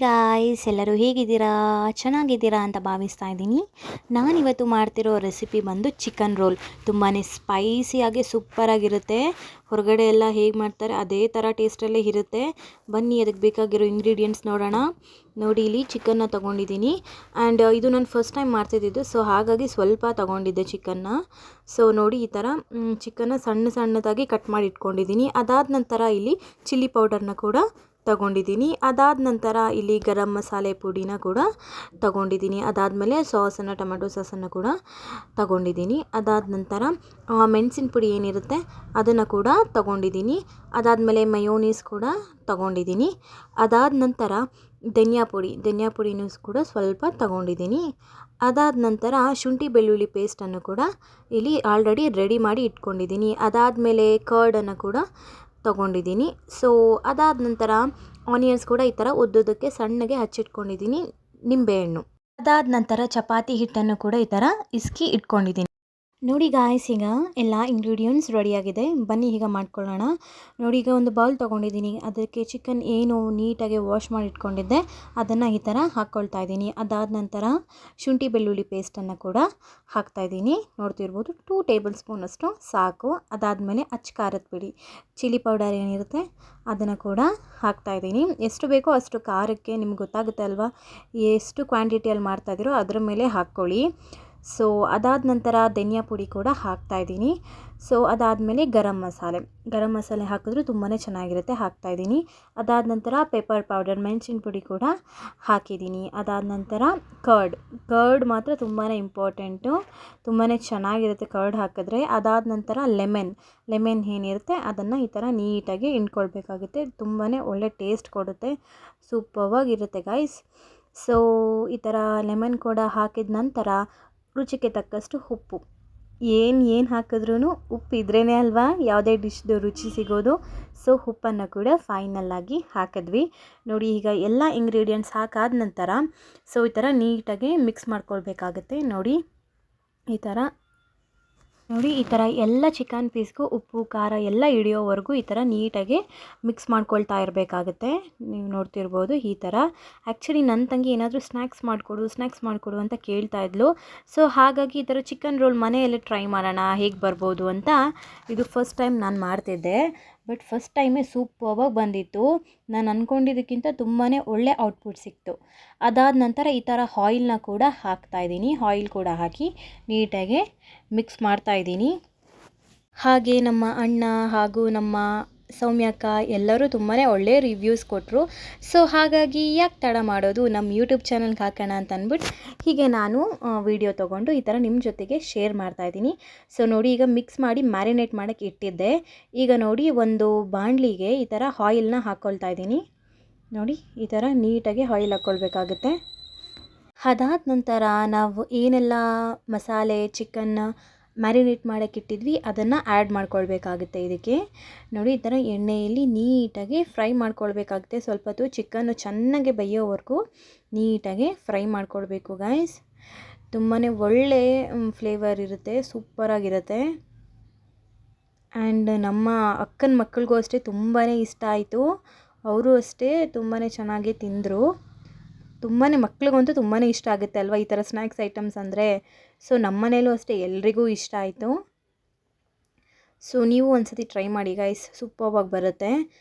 Guys, ಎಲ್ಲರೂ ಹೇಗಿದ್ದೀರಾ? ಚೆನ್ನಾಗಿದ್ದೀರಾ ಅಂತ ಭಾವಿಸ್ತಾ ಇದ್ದೀನಿ. ನಾನಿವತ್ತು ಮಾಡ್ತಿರೋ ರೆಸಿಪಿ ಬಂದು ಚಿಕನ್ ರೋಲ್. ತುಂಬಾ ಸ್ಪೈಸಿಯಾಗಿ ಸೂಪರಾಗಿರುತ್ತೆ. ಹೊರಗಡೆ ಎಲ್ಲ ಹೇಗೆ ಮಾಡ್ತಾರೆ ಅದೇ ಥರ ಟೇಸ್ಟಲ್ಲೇ ಇರುತ್ತೆ. ಬನ್ನಿ ಅದಕ್ಕೆ ಬೇಕಾಗಿರೋ ಇಂಗ್ರೀಡಿಯೆಂಟ್ಸ್ ನೋಡೋಣ. ನೋಡಿ, ಇಲ್ಲಿ ಚಿಕನ್ನ ತೊಗೊಂಡಿದ್ದೀನಿ. ಆ್ಯಂಡ್ ಇದು ನಾನು ಫಸ್ಟ್ ಟೈಮ್ ಮಾಡ್ತಿದ್ದಿದ್ದು, ಸೊ ಹಾಗಾಗಿ ಸ್ವಲ್ಪ ತೊಗೊಂಡಿದ್ದೆ ಚಿಕನ್ನ. ಸೊ ನೋಡಿ, ಈ ಥರ ಚಿಕನ್ನ ಸಣ್ಣದಾಗಿ ಕಟ್ ಮಾಡಿ ಇಟ್ಕೊಂಡಿದ್ದೀನಿ. ಅದಾದ ನಂತರ ಇಲ್ಲಿ ಚಿಲ್ಲಿ ಪೌಡರ್ನ ಕೂಡ ತಗೊಂಡಿದ್ದೀನಿ. ಅದಾದ ನಂತರ ಇಲ್ಲಿ ಗರಂ ಮಸಾಲೆ ಪುಡಿನ ಕೂಡ ತಗೊಂಡಿದ್ದೀನಿ. ಅದಾದಮೇಲೆ ಟೊಮೆಟೊ ಸಾಸನ್ನು ಕೂಡ ತಗೊಂಡಿದ್ದೀನಿ. ಅದಾದ ನಂತರ ಮೆಣಸಿನ ಪುಡಿ ಏನಿರುತ್ತೆ ಅದನ್ನು ಕೂಡ ತಗೊಂಡಿದ್ದೀನಿ. ಅದಾದಮೇಲೆ ಮಯೋನೀಸ್ ಕೂಡ ತಗೊಂಡಿದ್ದೀನಿ. ಅದಾದ ನಂತರ ಧನಿಯಾ ಪುಡಿನೂ ಕೂಡ ಸ್ವಲ್ಪ ತಗೊಂಡಿದ್ದೀನಿ. ಅದಾದ ನಂತರ ಶುಂಠಿ ಬೆಳ್ಳುಳ್ಳಿ ಪೇಸ್ಟನ್ನು ಕೂಡ ಇಲ್ಲಿ ಆಲ್ರೆಡಿ ರೆಡಿ ಮಾಡಿ ಇಟ್ಕೊಂಡಿದ್ದೀನಿ. ಅದಾದಮೇಲೆ ಕರ್ಡನ್ನು ಕೂಡ ತಗೊಂಡಿದ್ದೀನಿ. ಸೊ ಅದಾದ ನಂತರ ಆನಿಯನ್ಸ್ ಕೂಡ ಈ ಥರ ಉದ್ದುದಕ್ಕೆ ಸಣ್ಣಗೆ ಹಚ್ಚಿಟ್ಕೊಂಡಿದ್ದೀನಿ. ನಿಂಬೆಹಣ್ಣು. ಅದಾದ ನಂತರ ಚಪಾತಿ ಹಿಟ್ಟನ್ನು ಕೂಡ ಈ ಥರ ಇಸ್ಕಿ ಇಟ್ಕೊಂಡಿದ್ದೀನಿ. ನೋಡಿ ಗಾಯ್ಸ್, ಈಗ ಎಲ್ಲ ಇಂಗ್ರೀಡಿಯೆಂಟ್ಸ್ ರೆಡಿಯಾಗಿದೆ. ಬನ್ನಿ ಈಗ ಮಾಡ್ಕೊಳ್ಳೋಣ. ನೋಡಿ, ಈಗ ಒಂದು ಬೌಲ್ ತೊಗೊಂಡಿದ್ದೀನಿ. ಅದಕ್ಕೆ ಚಿಕನ್ ಏನು ನೀಟಾಗಿ ವಾಶ್ ಮಾಡಿ ಇಟ್ಕೊಂಡಿದ್ದೆ ಅದನ್ನು ಈ ಥರ ಹಾಕ್ಕೊಳ್ತಾ ಇದ್ದೀನಿ. ಅದಾದ ನಂತರ ಶುಂಠಿ ಬೆಳ್ಳುಳ್ಳಿ ಪೇಸ್ಟನ್ನು ಕೂಡ ಹಾಕ್ತಾಯಿದ್ದೀನಿ. ನೋಡ್ತಿರ್ಬೋದು, 2 ಟೇಬಲ್ ಸ್ಪೂನಷ್ಟು ಸಾಕು. ಅದಾದಮೇಲೆ ಖಾರದ ಪುಡಿ, ಚಿಲ್ಲಿ ಪೌಡರ್ ಏನಿರುತ್ತೆ ಅದನ್ನು ಕೂಡ ಹಾಕ್ತಾಯಿದ್ದೀನಿ. ಎಷ್ಟು ಬೇಕೋ ಅಷ್ಟು ಖಾರಕ್ಕೆ ನಿಮ್ಗೆ ಗೊತ್ತಾಗುತ್ತೆ ಅಲ್ವಾ, ಎಷ್ಟು ಕ್ವಾಂಟಿಟಿಯಲ್ಲಿ ಮಾಡ್ತಾಯಿದ್ದೀರೋ ಅದರ ಮೇಲೆ ಹಾಕ್ಕೊಳ್ಳಿ. ಸೊ ಅದಾದ ನಂತರ ಧನಿಯಾ ಪುಡಿ ಕೂಡ ಹಾಕ್ತಾಯಿದ್ದೀನಿ. ಸೊ ಅದಾದಮೇಲೆ ಗರಂ ಮಸಾಲೆ ಹಾಕಿದ್ರೂ ತುಂಬಾ ಚೆನ್ನಾಗಿರುತ್ತೆ, ಹಾಕ್ತಾಯಿದ್ದೀನಿ. ಅದಾದ ನಂತರ ಪೆಪ್ಪರ್ ಪೌಡರ್, ಮೆಣಸಿನ ಪುಡಿ ಕೂಡ ಹಾಕಿದ್ದೀನಿ. ಅದಾದ ನಂತರ ಕರ್ಡ್ ಮಾತ್ರ ತುಂಬಾ ಇಂಪಾರ್ಟೆಂಟು, ತುಂಬಾ ಚೆನ್ನಾಗಿರುತ್ತೆ ಕರ್ಡ್ ಹಾಕಿದ್ರೆ. ಅದಾದ ನಂತರ ಲೆಮನ್ ಏನಿರುತ್ತೆ ಅದನ್ನು ಈ ಥರ ನೀಟಾಗಿ ಹಿಂಡ್ಕೊಳ್ಬೇಕಾಗುತ್ತೆ. ತುಂಬಾ ಒಳ್ಳೆ ಟೇಸ್ಟ್ ಕೊಡುತ್ತೆ, ಸೂಪರ್ವಾಗಿರುತ್ತೆ ಗೈಸ್. ಸೊ ಈ ಥರ ಲೆಮನ್ ಕೂಡ ಹಾಕಿದ ನಂತರ ರುಚಿಗೆ ತಕ್ಕಷ್ಟು ಉಪ್ಪು. ಏನು ಹಾಕಿದ್ರೂ ಉಪ್ಪು ಇದ್ರೇ ಅಲ್ವಾ ಯಾವುದೇ ಡಿಶ್ದು ರುಚಿ ಸಿಗೋದು. ಸೊ ಉಪ್ಪನ್ನು ಕೂಡ ಫೈನಲ್ಲಾಗಿ ಹಾಕಿದ್ವಿ. ನೋಡಿ, ಈಗ ಎಲ್ಲ ಇಂಗ್ರೀಡಿಯೆಂಟ್ಸ್ ಹಾಕಾದ ನಂತರ ಸೊ ಈ ಥರ ನೀಟಾಗಿ ಮಿಕ್ಸ್ ಮಾಡ್ಕೊಳ್ಬೇಕಾಗತ್ತೆ. ನೋಡಿ ಈ ಥರ ಎಲ್ಲ ಚಿಕನ್ ಪೀಸ್ಗೂ ಉಪ್ಪು ಖಾರ ಎಲ್ಲ ಹಿಡಿಯೋವರೆಗೂ ಈ ಥರ ನೀಟಾಗಿ ಮಿಕ್ಸ್ ಮಾಡ್ಕೊಳ್ತಾ ಇರಬೇಕಾಗುತ್ತೆ. ನೀವು ನೋಡ್ತಿರ್ಬೋದು ಈ ಥರ. ಆ್ಯಕ್ಚುಲಿ ನನ್ನ ತಂಗಿ ಏನಾದರೂ ಸ್ನ್ಯಾಕ್ಸ್ ಮಾಡಿಕೊಡು ಅಂತ ಕೇಳ್ತಾ ಇದ್ಲು. ಸೊ ಹಾಗಾಗಿ ಈ ಥರ ಚಿಕನ್ ರೋಲ್ ಮನೆಯಲ್ಲೇ ಟ್ರೈ ಮಾಡೋಣ ಹೇಗೆ ಬರ್ಬೋದು ಅಂತ ಇದು ಫಸ್ಟ್ ಟೈಮ್ ನಾನು ಮಾಡ್ತಿದ್ದೆ. ಬಟ್ ಫಸ್ಟ್ ಟೈಮೇ ಸೂಪರ್ವಾಗಿ ಬಂದಿತ್ತು. ನಾನು ಅಂದ್ಕೊಂಡಿದ್ದಕ್ಕಿಂತ ತುಂಬಾ ಒಳ್ಳೆ ಔಟ್ಪುಟ್ ಸಿಕ್ತು. ಅದಾದ ನಂತರ ಈ ಥರ ಆಯಿಲ್ನ ಕೂಡ ಹಾಕ್ತಾಯಿದ್ದೀನಿ. ಆಯಿಲ್ ಕೂಡ ಹಾಕಿ ನೀಟಾಗಿ ಮಿಕ್ಸ್ ಮಾಡ್ತಾಯಿದ್ದೀನಿ. ಹಾಗೆ ನಮ್ಮ ಅಣ್ಣ ಹಾಗೂ ನಮ್ಮ ಸೌಮ್ಯಕ್ಕ ಎಲ್ಲರೂ ತುಂಬಾ ಒಳ್ಳೆ ರಿವ್ಯೂಸ್ ಕೊಟ್ಟರು. ಸೊ ಹಾಗಾಗಿ ಯಾಕೆ ತಡ ಮಾಡೋದು, ನಮ್ಮ ಯೂಟ್ಯೂಬ್ ಚಾನಲ್ಗೆ ಹಾಕೋಣ ಅಂತ ಅಂದ್ಬಿಟ್ಟು ಹೀಗೆ ನಾನು ವಿಡಿಯೋ ತೊಗೊಂಡು ಈ ಥರ ನಿಮ್ಮ ಜೊತೆಗೆ ಶೇರ್ ಮಾಡ್ತಾಯಿದ್ದೀನಿ. ಸೊ ನೋಡಿ, ಈಗ ಮಿಕ್ಸ್ ಮಾಡಿ ಮ್ಯಾರಿನೇಟ್ ಮಾಡೋಕ್ಕೆ ಇಟ್ಟಿದ್ದೆ. ಈಗ ನೋಡಿ, ಒಂದು ಬಾಣಲಿಗೆ ಈ ಥರ ಆಯಿಲ್ನ ಹಾಕ್ಕೊಳ್ತಾ ಇದ್ದೀನಿ. ನೋಡಿ, ಈ ಥರ ನೀಟಾಗಿ ಆಯಿಲ್ ಹಾಕ್ಕೊಳ್ಬೇಕಾಗುತ್ತೆ. ಅದಾದ ನಂತರ ನಾವು ಏನೆಲ್ಲ ಮಸಾಲೆ ಚಿಕನ್ ಮ್ಯಾರಿನೇಟ್ ಮಾಡೋಕ್ಕಿಟ್ಟಿದ್ವಿ ಅದನ್ನು ಆ್ಯಡ್ ಮಾಡ್ಕೊಳ್ಬೇಕಾಗುತ್ತೆ ಇದಕ್ಕೆ. ನೋಡಿ, ಈ ಥರ ಎಣ್ಣೆಯಲ್ಲಿ ನೀಟಾಗಿ ಫ್ರೈ ಮಾಡ್ಕೊಳ್ಬೇಕಾಗುತ್ತೆ. ಸ್ವಲ್ಪ ಹೊತ್ತು ಚಿಕನ್ನು ಚೆನ್ನಾಗಿ ಬೇಯೋವರೆಗೂ ನೀಟಾಗಿ ಫ್ರೈ ಮಾಡ್ಕೊಳ್ಬೇಕು ಗೈಸ್. ತುಂಬಾ ಒಳ್ಳೆ ಫ್ಲೇವರ್ ಇರುತ್ತೆ, ಸೂಪರಾಗಿರುತ್ತೆ. ಆ್ಯಂಡ್ ನಮ್ಮ ಅಕ್ಕನ ಮಕ್ಕಳಿಗೂ ಅಷ್ಟೇ ತುಂಬಾ ಇಷ್ಟ ಆಯಿತು. ಅವರು ಅಷ್ಟೇ ತುಂಬಾ ಚೆನ್ನಾಗಿ ತಿಂದರು. ಮಕ್ಳಿಗಂತೂ ತುಂಬಾ ಇಷ್ಟ ಆಗುತ್ತೆ ಅಲ್ವಾ ಈ ಥರ ಸ್ನ್ಯಾಕ್ಸ್ ಐಟಮ್ಸ್ ಅಂದರೆ. ಸೊ ನಮ್ಮ ಮನೇಲೂ ಅಷ್ಟೇ ಎಲ್ರಿಗೂ ಇಷ್ಟ ಆಯಿತು. ಸೊ ನೀವು ಒಂದ್ಸತಿ ಟ್ರೈ ಮಾಡಿ ಗೈಸ್, ಸೂಪರ್ವಾಗಿ ಬರುತ್ತೆ.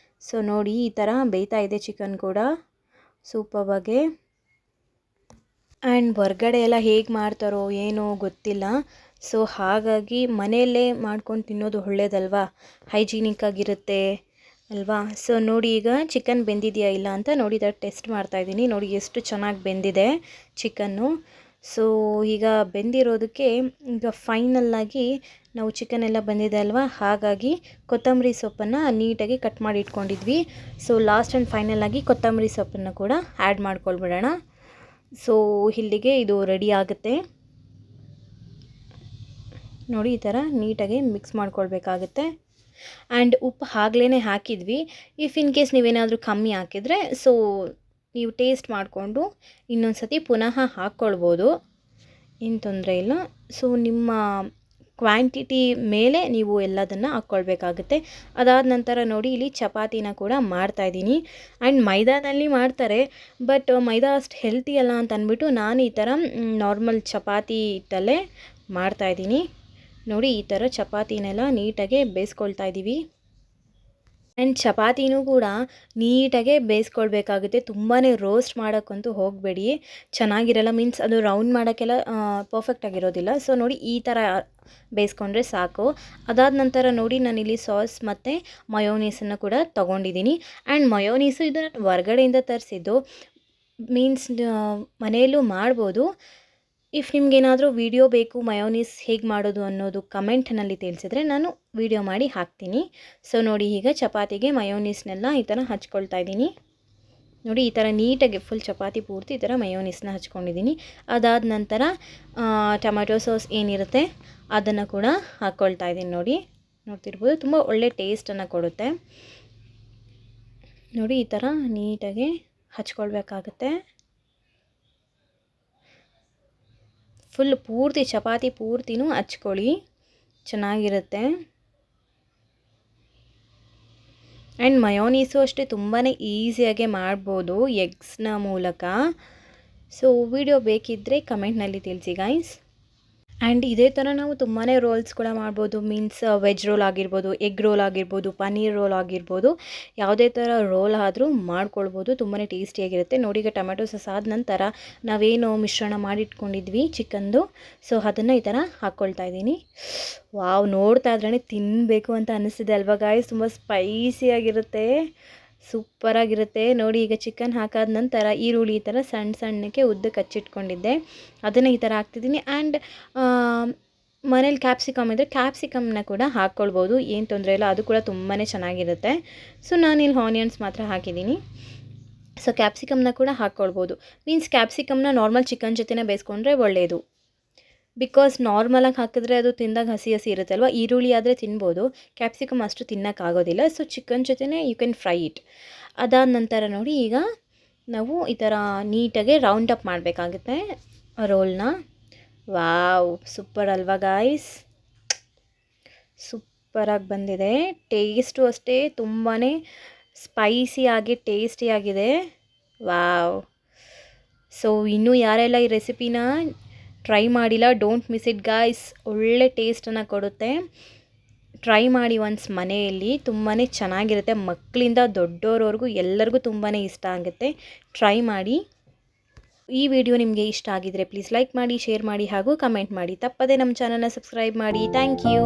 ಸೊ ನೋಡಿ, ಈ ಥರ ಬೇಯ್ತಾ ಇದೆ ಚಿಕನ್ ಕೂಡ ಸೂಪರ್ವಾಗೆ. ಆ್ಯಂಡ್ ಹೊರ್ಗಡೆ ಎಲ್ಲ ಹೇಗೆ ಮಾಡ್ತಾರೋ ಏನೋ ಗೊತ್ತಿಲ್ಲ. ಸೊ ಹಾಗಾಗಿ ಮನೆಯಲ್ಲೇ ಮಾಡ್ಕೊಂಡು ತಿನ್ನೋದು ಒಳ್ಳೇದಲ್ವಾ, ಹೈಜೀನಿಕ್ ಆಗಿರುತ್ತೆ ಅಲ್ವಾ. ಸೊ ನೋಡಿ, ಈಗ ಚಿಕನ್ ಬೆಂದಿದೆಯಾ ಇಲ್ಲ ಅಂತ ನೋಡಿ ಟೆಸ್ಟ್ ಮಾಡ್ತಾಯಿದ್ದೀನಿ. ನೋಡಿ ಎಷ್ಟು ಚೆನ್ನಾಗಿ ಬೆಂದಿದೆ ಚಿಕನ್ನು. ಸೊ ಈಗ ಬೆಂದಿರೋದಕ್ಕೆ ಈಗ ಫೈನಲ್ಲಾಗಿ ನಾವು ಚಿಕನ್ ಎಲ್ಲ ಬಂದಿದೆ ಅಲ್ವಾ, ಹಾಗಾಗಿ ಕೊತ್ತಂಬರಿ ಸೊಪ್ಪನ್ನು ನೀಟಾಗಿ ಕಟ್ ಮಾಡಿ ಇಟ್ಕೊಂಡಿದ್ವಿ. ಸೊ ಲಾಸ್ಟ್ ಆ್ಯಂಡ್ ಫೈನಲ್ಲಾಗಿ ಕೊತ್ತಂಬರಿ ಸೊಪ್ಪನ್ನು ಕೂಡ ಆ್ಯಡ್ ಮಾಡ್ಕೊಳ್ಬಿಡೋಣ. ಸೊ ಇಲ್ಲಿಗೆ ಇದು ರೆಡಿ ಆಗುತ್ತೆ. ನೋಡಿ, ಈ ಥರ ನೀಟಾಗಿ ಮಿಕ್ಸ್ ಮಾಡ್ಕೊಳ್ಬೇಕಾಗುತ್ತೆ. ಆ್ಯಂಡ್ ಉಪ್ಪು ಆಗಲೇ ಹಾಕಿದ್ವಿ. ಇಫ್ ಇನ್ ಕೇಸ್ ನೀವೇನಾದರೂ ಕಮ್ಮಿ ಹಾಕಿದರೆ ಸೊ ನೀವು ಟೇಸ್ಟ್ ಮಾಡಿಕೊಂಡು ಇನ್ನೊಂದು ಸತಿ ಪುನಃ ಹಾಕ್ಕೊಳ್ಬೋದು, ಏನು ತೊಂದರೆ ಇಲ್ಲ. ಸೊ ನಿಮ್ಮ ಕ್ವಾಂಟಿಟಿ ಮೇಲೆ ನೀವು ಎಲ್ಲದನ್ನು ಹಾಕ್ಕೊಳ್ಬೇಕಾಗುತ್ತೆ. ಅದಾದ ನಂತರ ನೋಡಿ ಇಲ್ಲಿ ಚಪಾತಿನ ಕೂಡ ಮಾಡ್ತಾಯಿದ್ದೀನಿ. ಆ್ಯಂಡ್ ಮೈದಾದಲ್ಲಿ ಮಾಡ್ತಾರೆ, ಬಟ್ ಮೈದಾ ಅಷ್ಟು ಹೆಲ್ತಿ ಅಲ್ಲ ಅಂತ ಅಂದ್ಬಿಟ್ಟು ನಾನು ಈ ಥರ ನಾರ್ಮಲ್ ಚಪಾತಿ ಹಿಟ್ಟಲ್ಲೇ ಮಾಡ್ತಾಯಿದ್ದೀನಿ. ನೋಡಿ ಈ ಥರ ಚಪಾತಿನೆಲ್ಲ ನೀಟಾಗಿ ಬೇಯಿಸ್ಕೊಳ್ತಾ ಇದ್ದೀವಿ. ಆ್ಯಂಡ್ ಚಪಾತಿನೂ ಕೂಡ ನೀಟಾಗೆ ಬೇಯಿಸ್ಕೊಳ್ಬೇಕಾಗುತ್ತೆ. ತುಂಬಾ ರೋಸ್ಟ್ ಮಾಡೋಕ್ಕಂತೂ ಹೋಗಬೇಡಿ, ಚೆನ್ನಾಗಿರಲ್ಲ. ಮೀನ್ಸ್ ಅದು ರೌಂಡ್ ಮಾಡೋಕ್ಕೆಲ್ಲ ಪರ್ಫೆಕ್ಟಾಗಿರೋದಿಲ್ಲ. ಸೊ ನೋಡಿ ಈ ಥರ ಬೇಯಿಸ್ಕೊಂಡ್ರೆ ಸಾಕು. ಅದಾದ ನಂತರ ನೋಡಿ ನಾನಿಲ್ಲಿ ಸಾಸ್ ಮತ್ತು ಮಯೋನೀಸನ್ನು ಕೂಡ ತೊಗೊಂಡಿದ್ದೀನಿ. ಆ್ಯಂಡ್ ಮಯೋನೀಸು ಇದು ನಾನು ಹೊರ್ಗಡೆಯಿಂದ ತರಿಸಿದ್ದು, ಮೀನ್ಸ್ ಮನೆಯಲ್ಲೂ ಮಾಡ್ಬೋದು. ಇಫ್ ನಿಮಗೇನಾದರೂ ವಿಡಿಯೋ ಬೇಕು ಮಯೋನೀಸ್ ಹೇಗೆ ಮಾಡೋದು ಅನ್ನೋದು ಕಮೆಂಟ್ನಲ್ಲಿ ತಿಳಿಸಿದ್ರೆ ನಾನು ವಿಡಿಯೋ ಮಾಡಿ ಹಾಕ್ತೀನಿ. ಸೊ ನೋಡಿ ಈಗ ಚಪಾತಿಗೆ ಮಯೋನೀಸ್ನೆಲ್ಲ ಈ ಥರ ಹಚ್ಕೊಳ್ತಾ ಇದ್ದೀನಿ. ನೋಡಿ ಈ ಥರ ನೀಟಾಗಿ ಫುಲ್ ಚಪಾತಿ ಪೂರ್ತಿ ಈ ಥರ ಮಯೋನೀಸ್ನ ಹಚ್ಕೊಂಡಿದ್ದೀನಿ. ಅದಾದ ನಂತರ ಟೊಮೆಟೊ ಸಾಸ್ ಏನಿರುತ್ತೆ ಅದನ್ನು ಕೂಡ ಹಾಕ್ಕೊಳ್ತಾ ಇದ್ದೀನಿ. ನೋಡ್ತಿರ್ಬೋದು, ತುಂಬ ಒಳ್ಳೆ ಟೇಸ್ಟನ್ನು ಕೊಡುತ್ತೆ. ನೋಡಿ ಈ ಥರ ನೀಟಾಗಿ ಹಚ್ಕೊಳ್ಬೇಕಾಗತ್ತೆ. ಫುಲ್ ಪೂರ್ತಿ ಚಪಾತಿ ಪೂರ್ತಿನೂ ಹಚ್ಕೊಳ್ಳಿ, ಚೆನ್ನಾಗಿರುತ್ತೆ. ಆ್ಯಂಡ್ ಮಯೋನೀಸು ಅಷ್ಟೇ ತುಂಬಾ ಈಸಿಯಾಗೆ ಮಾಡ್ಬೋದು ಎಗ್ಸ್ನ ಮೂಲಕ. ಸೊ ವಿಡಿಯೋ ಬೇಕಿದ್ದರೆ ಕಮೆಂಟ್ನಲ್ಲಿ ತಿಳಿಸಿ ಗೈಸ್. ಆ್ಯಂಡ್ ಇದೇ ಥರ ನಾವು ತುಂಬಾ ರೋಲ್ಸ್ ಕೂಡ ಮಾಡ್ಬೋದು. ಮೀನ್ಸ್ ವೆಜ್ ರೋಲ್ ಆಗಿರ್ಬೋದು, ಎಗ್ ರೋಲ್ ಆಗಿರ್ಬೋದು, ಪನ್ನೀರ್ ರೋಲ್ ಆಗಿರ್ಬೋದು, ಯಾವುದೇ ಥರ ರೋಲ್ ಆದರೂ ಮಾಡ್ಕೊಳ್ಬೋದು. ತುಂಬಾ ಟೇಸ್ಟಿಯಾಗಿರುತ್ತೆ. ನೋಡಿ ಈಗ ಟೊಮೆಟೊ ಸಾಸ್ ಆದ ನಂತರ ನಾವೇನು ಮಿಶ್ರಣ ಮಾಡಿಟ್ಕೊಂಡಿದ್ವಿ ಚಿಕನ್ದು, ಸೊ ಅದನ್ನು ಈ ಥರ ಹಾಕ್ಕೊಳ್ತಾ ಇದ್ದೀನಿ. ವಾವ್, ನೋಡ್ತಾ ಇದ್ರೇ ತಿನ್ನಬೇಕು ಅಂತ ಅನ್ನಿಸ್ತಿದೆ ಅಲ್ವಾ ಗಾಯ್ಸ್. ತುಂಬ ಸ್ಪೈಸಿಯಾಗಿರುತ್ತೆ, ಸೂಪರಾಗಿರುತ್ತೆ. ನೋಡಿ ಈಗ ಚಿಕನ್ ಹಾಕಾದ ನಂತರ ಈರುಳ್ಳಿ ಈ ಥರ ಸಣ್ಣ ಸಣ್ಣಕ್ಕೆ ಉದ್ದಕ್ಕೆ ಹಚ್ಚಿಟ್ಕೊಂಡಿದ್ದೆ, ಅದನ್ನು ಈ ಥರ ಹಾಕ್ತಿದ್ದೀನಿ. ಆ್ಯಂಡ್ ಮನೇಲಿ ಕ್ಯಾಪ್ಸಿಕಮ್ ಇದ್ದರೆ ಕ್ಯಾಪ್ಸಿಕಮ್ನ ಕೂಡ ಹಾಕ್ಕೊಳ್ಬೋದು, ಏನು ತೊಂದರೆ ಇಲ್ಲ, ಅದು ಕೂಡ ತುಂಬಾ ಚೆನ್ನಾಗಿರುತ್ತೆ. ಸೊ ನಾನಿಲ್ಲಿ ಆನಿಯನ್ಸ್ ಮಾತ್ರ ಹಾಕಿದ್ದೀನಿ. ಸೊ ಕ್ಯಾಪ್ಸಿಕಮ್ನ ಕೂಡ ಹಾಕ್ಕೊಳ್ಬೋದು. ಮೀನ್ಸ್ ಕ್ಯಾಪ್ಸಿಕಮ್ನ ನಾರ್ಮಲ್ ಚಿಕನ್ ಜೊತೆನೇ ಬೇಯಿಸ್ಕೊಂಡ್ರೆ ಒಳ್ಳೆಯದು. ಬಿಕಾಸ್ ನಾರ್ಮಲಾಗಿ ಹಾಕಿದ್ರೆ ಅದು ತಿಂದಾಗ ಹಸಿ ಹಸಿ ಇರುತ್ತೆ ಅಲ್ವಾ. ಈರುಳ್ಳಿ ಆದರೆ ತಿನ್ಬೋದು, ಕ್ಯಾಪ್ಸಿಕಮ್ ಅಷ್ಟು ತಿನ್ನೋಕ್ಕಾಗೋದಿಲ್ಲ. ಸೊ ಚಿಕನ್ ಜೊತೆನೇ ಯು ಕ್ಯಾನ್ ಫ್ರೈ ಇಟ್. ಅದಾದ ನಂತರ ನೋಡಿ ಈಗ ನಾವು ಈ ಥರ ನೀಟಾಗಿ ರೌಂಡ್ ಅಪ್ ಮಾಡಬೇಕಾಗುತ್ತೆ ರೋಲ್ನ. ವಾವ್, ಸೂಪರ್ ಅಲ್ವಾ ಗಾಯ್ಸ್, ಸೂಪರಾಗಿ ಬಂದಿದೆ. ಟೇಸ್ಟು ಅಷ್ಟೇ ತುಂಬಾ ಸ್ಪೈಸಿಯಾಗಿ ಟೇಸ್ಟಿಯಾಗಿದೆ. ವಾವ್. ಸೊ ಇನ್ನೂ ಯಾರೆಲ್ಲ ಈ ರೆಸಿಪಿನ ಟ್ರೈ ಮಾಡಿಲ್ಲ, ಡೋಂಟ್ ಮಿಸ್ ಇಟ್ ಗಾಯ್ಸ್. ಒಳ್ಳೆ ಟೇಸ್ಟನ್ನು ಕೊಡುತ್ತೆ. ಟ್ರೈ ಮಾಡಿ ಒನ್ಸ್ ಮನೆಯಲ್ಲಿ, ತುಂಬಾ ಚೆನ್ನಾಗಿರುತ್ತೆ. ಮಕ್ಕಳಿಂದ ದೊಡ್ಡೋರವರೆಗೂ ಎಲ್ಲರಿಗೂ ತುಂಬಾ ಇಷ್ಟ ಆಗುತ್ತೆ. ಟ್ರೈ ಮಾಡಿ. ಈ ವಿಡಿಯೋ ನಿಮಗೆ ಇಷ್ಟ ಆಗಿದರೆ ಪ್ಲೀಸ್ ಲೈಕ್ ಮಾಡಿ, ಶೇರ್ ಮಾಡಿ ಹಾಗೂ ಕಮೆಂಟ್ ಮಾಡಿ. ತಪ್ಪದೇ ನಮ್ಮ ಚಾನಲ್ನ ಸಬ್ಸ್ಕ್ರೈಬ್ ಮಾಡಿ. Thank you.